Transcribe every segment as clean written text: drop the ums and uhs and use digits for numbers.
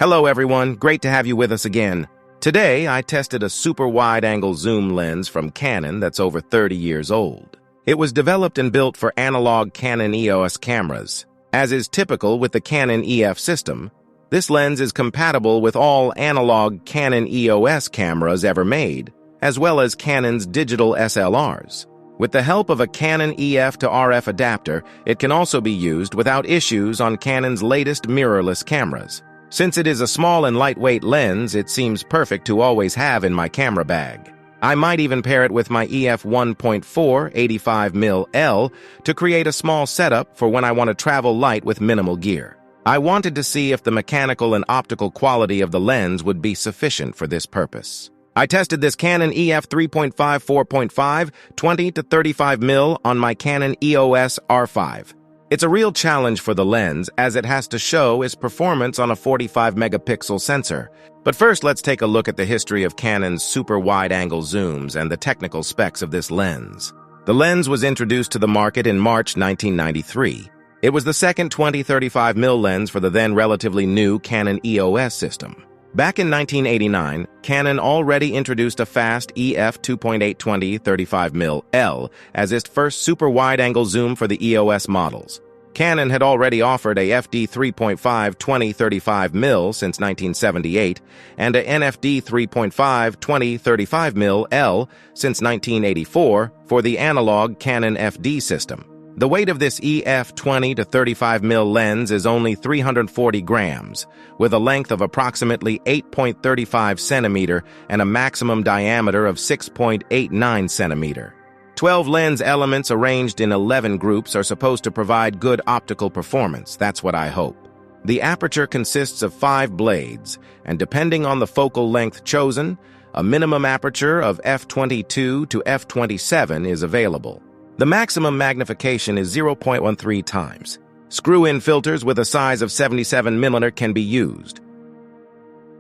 Hello everyone, great to have you with us again. Today, I tested a super wide-angle zoom lens from Canon that's over 30 years old. It was developed and built for analog Canon EOS cameras. As is typical with the Canon EF system, this lens is compatible with all analog Canon EOS cameras ever made, as well as Canon's digital SLRs. With the help of a Canon EF to RF adapter, it can also be used without issues on Canon's latest mirrorless cameras. Since it is a small and lightweight lens, it seems perfect to always have in my camera bag. I might even pair it with my EF 1.4 85mm to create a small setup for when I want to travel light with minimal gear. I wanted to see if the mechanical and optical quality of the lens would be sufficient for this purpose. I tested this Canon EF 3.5 4.5 20 to 35mm on my Canon EOS R5. It's a real challenge for the lens as it has to show its performance on a 45-megapixel sensor. But first, let's take a look at the history of Canon's super wide-angle zooms and the technical specs of this lens. The lens was introduced to the market in March 1993. It was the second 20-35mm lens for the then relatively new Canon EOS system. Back in 1989, Canon already introduced a fast EF 2.8 20-35mm as its first super wide-angle zoom for the EOS models. Canon had already offered a FD 3.5 20-35mm since 1978 and a NFD 3.5 20-35mm since 1984 for the analog Canon FD system. The weight of this EF 20 to 35mm lens is only 340 grams, with a length of approximately 8.35 centimeter and a maximum diameter of 6.89 centimeter. 12 lens elements arranged in 11 groups are supposed to provide good optical performance. That's what I hope. The aperture consists of 5 blades, and depending on the focal length chosen, a minimum aperture of f22 to f27 is available. The maximum magnification is 0.13 times. Screw-in filters with a size of 77mm can be used.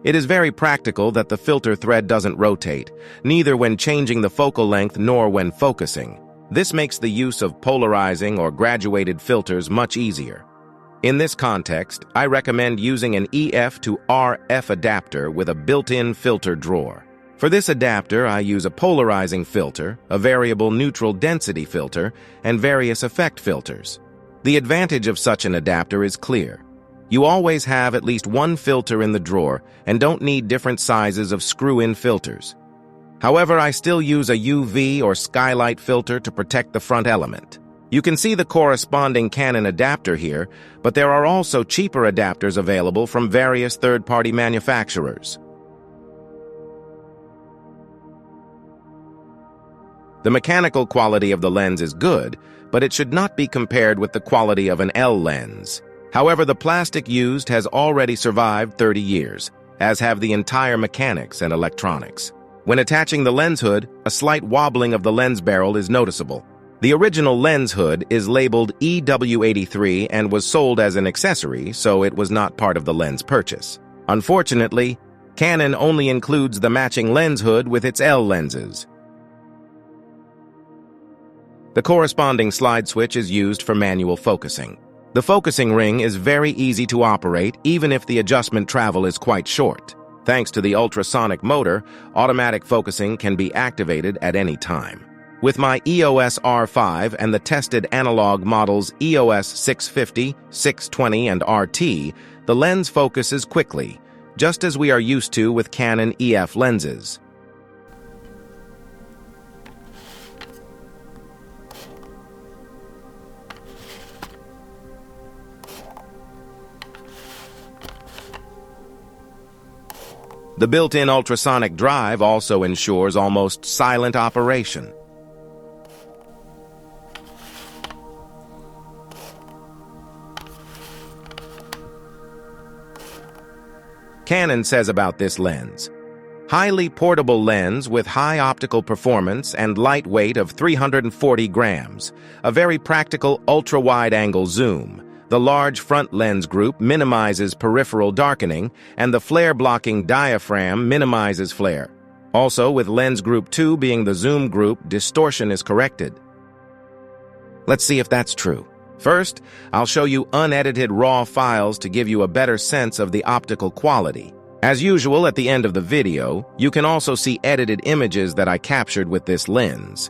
It is very practical that the filter thread doesn't rotate, neither when changing the focal length nor when focusing. This makes the use of polarizing or graduated filters much easier. In this context, I recommend using an EF to RF adapter with a built-in filter drawer. For this adapter, I use a polarizing filter, a variable neutral density filter, and various effect filters. The advantage of such an adapter is clear. You always have at least one filter in the drawer and don't need different sizes of screw-in filters. However, I still use a UV or skylight filter to protect the front element. You can see the corresponding Canon adapter here, but there are also cheaper adapters available from various third-party manufacturers. The mechanical quality of the lens is good, but it should not be compared with the quality of an L lens. However, the plastic used has already survived 30 years, as have the entire mechanics and electronics. When attaching the lens hood, a slight wobbling of the lens barrel is noticeable. The original lens hood is labeled EW83 and was sold as an accessory, so it was not part of the lens purchase. Unfortunately, Canon only includes the matching lens hood with its L lenses. The corresponding slide switch is used for manual focusing. The focusing ring is very easy to operate, even if the adjustment travel is quite short. Thanks to the ultrasonic motor, automatic focusing can be activated at any time. With my EOS R5 and the tested analog models EOS 650, 620, and RT, the lens focuses quickly, just as we are used to with Canon EF lenses. The built-in ultrasonic drive also ensures almost silent operation. Canon says about this lens: highly portable lens with high optical performance and light weight of 340 grams, a very practical ultra-wide-angle zoom. The large front lens group minimizes peripheral darkening, and the flare-blocking diaphragm minimizes flare. Also, with lens group 2 being the zoom group, distortion is corrected. Let's see if that's true. First, I'll show you unedited raw files to give you a better sense of the optical quality. As usual, at the end of the video, you can also see edited images that I captured with this lens.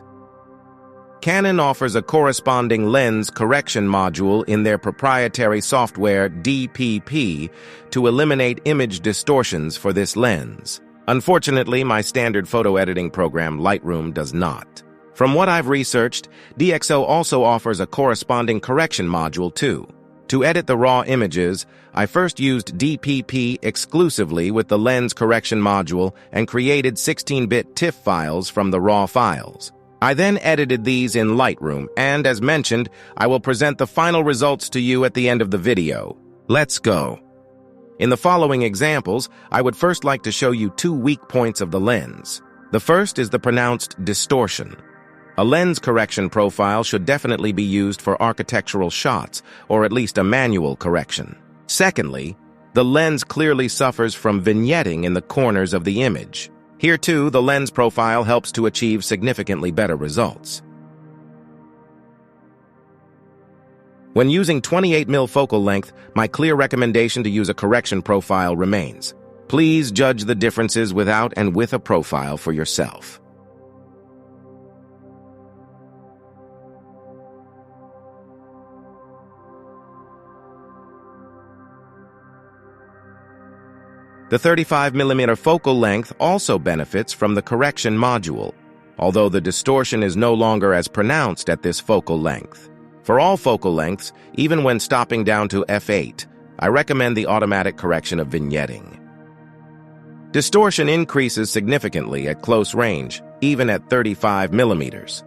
Canon offers a corresponding lens correction module in their proprietary software DPP to eliminate image distortions for this lens. Unfortunately, my standard photo editing program Lightroom does not. From what I've researched, DxO also offers a corresponding correction module too. To edit the raw images, I first used DPP exclusively with the lens correction module and created 16-bit TIFF files from the raw files. I then edited these in Lightroom, and as mentioned, I will present the final results to you at the end of the video. Let's go. In the following examples, I would first like to show you two weak points of the lens. The first is the pronounced distortion. A lens correction profile should definitely be used for architectural shots, or at least a manual correction. Secondly, the lens clearly suffers from vignetting in the corners of the image. Here too, the lens profile helps to achieve significantly better results. When using 28mm focal length, my clear recommendation to use a correction profile remains. Please judge the differences without and with a profile for yourself. The 35mm focal length also benefits from the correction module, although the distortion is no longer as pronounced at this focal length. For all focal lengths, even when stopping down to f8, I recommend the automatic correction of vignetting. Distortion increases significantly at close range, even at 35mm.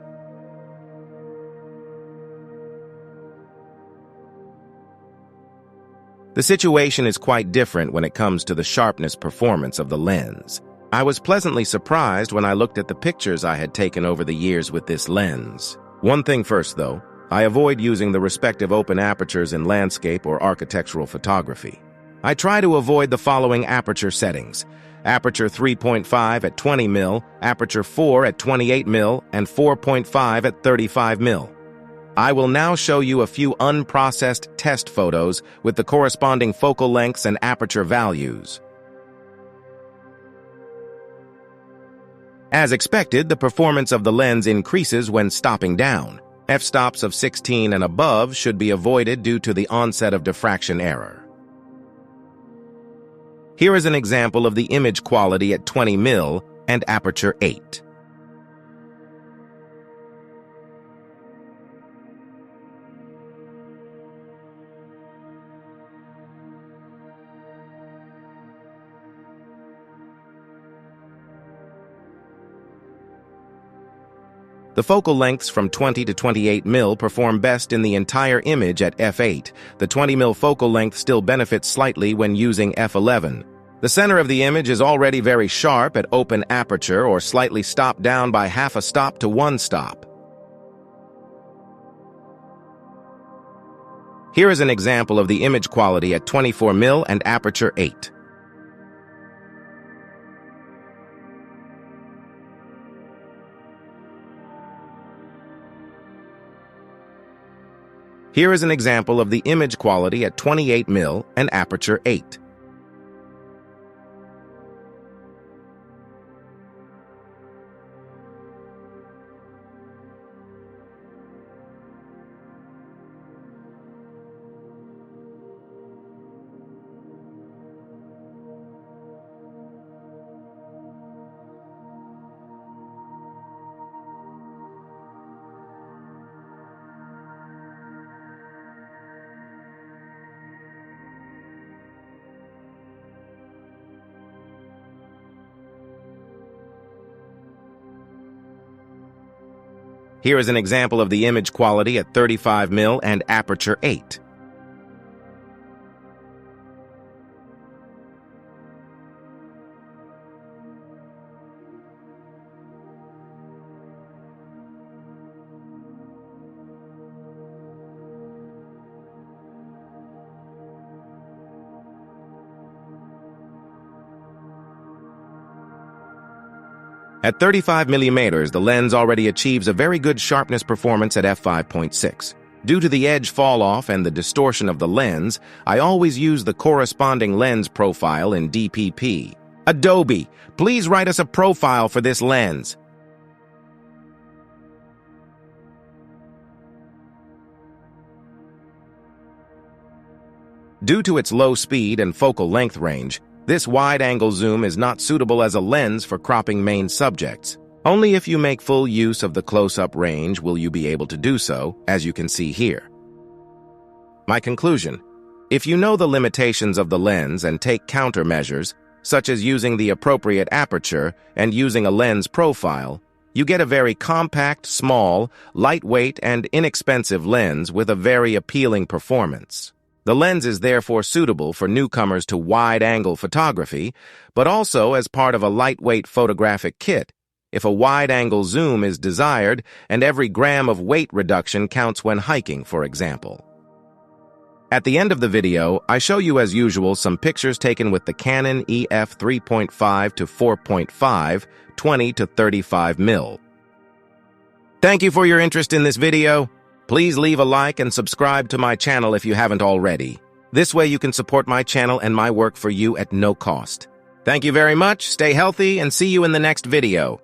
The situation is quite different when it comes to the sharpness performance of the lens. I was pleasantly surprised when I looked at the pictures I had taken over the years with this lens. One thing first, though, I avoid using the respective open apertures in landscape or architectural photography. I try to avoid the following aperture settings: aperture 3.5 at 20mm, aperture 4 at 28mm, and 4.5 at 35mm. I will now show you a few unprocessed test photos with the corresponding focal lengths and aperture values. As expected, the performance of the lens increases when stopping down. F-stops of 16 and above should be avoided due to the onset of diffraction error. Here is an example of the image quality at 20mm and aperture 8. The focal lengths from 20 to 28mm perform best in the entire image at f8. The 20mm focal length still benefits slightly when using f11. The center of the image is already very sharp at open aperture or slightly stopped down by half a stop to 1 stop. Here is an example of the image quality at 24mm and aperture 8. Here is an example of the image quality at 28mm and aperture 8. Here is an example of the image quality at 35mm and aperture 8. At 35mm, the lens already achieves a very good sharpness performance at f5.6. Due to the edge fall-off and the distortion of the lens, I always use the corresponding lens profile in DPP. Adobe, please write us a profile for this lens. Due to its low speed and focal length range, this wide-angle zoom is not suitable as a lens for cropping main subjects. Only if you make full use of the close-up range will you be able to do so, as you can see here. My conclusion: if you know the limitations of the lens and take countermeasures, such as using the appropriate aperture and using a lens profile, you get a very compact, small, lightweight, and inexpensive lens with a very appealing performance. The lens is therefore suitable for newcomers to wide-angle photography, but also as part of a lightweight photographic kit, if a wide-angle zoom is desired and every gram of weight reduction counts when hiking, for example. At the end of the video, I show you as usual some pictures taken with the Canon EF 3.5 to 4.5, 20 to 35 mm. Thank you for your interest in this video. Please leave a like and subscribe to my channel if you haven't already. This way you can support my channel and my work for you at no cost. Thank you very much, stay healthy, and see you in the next video.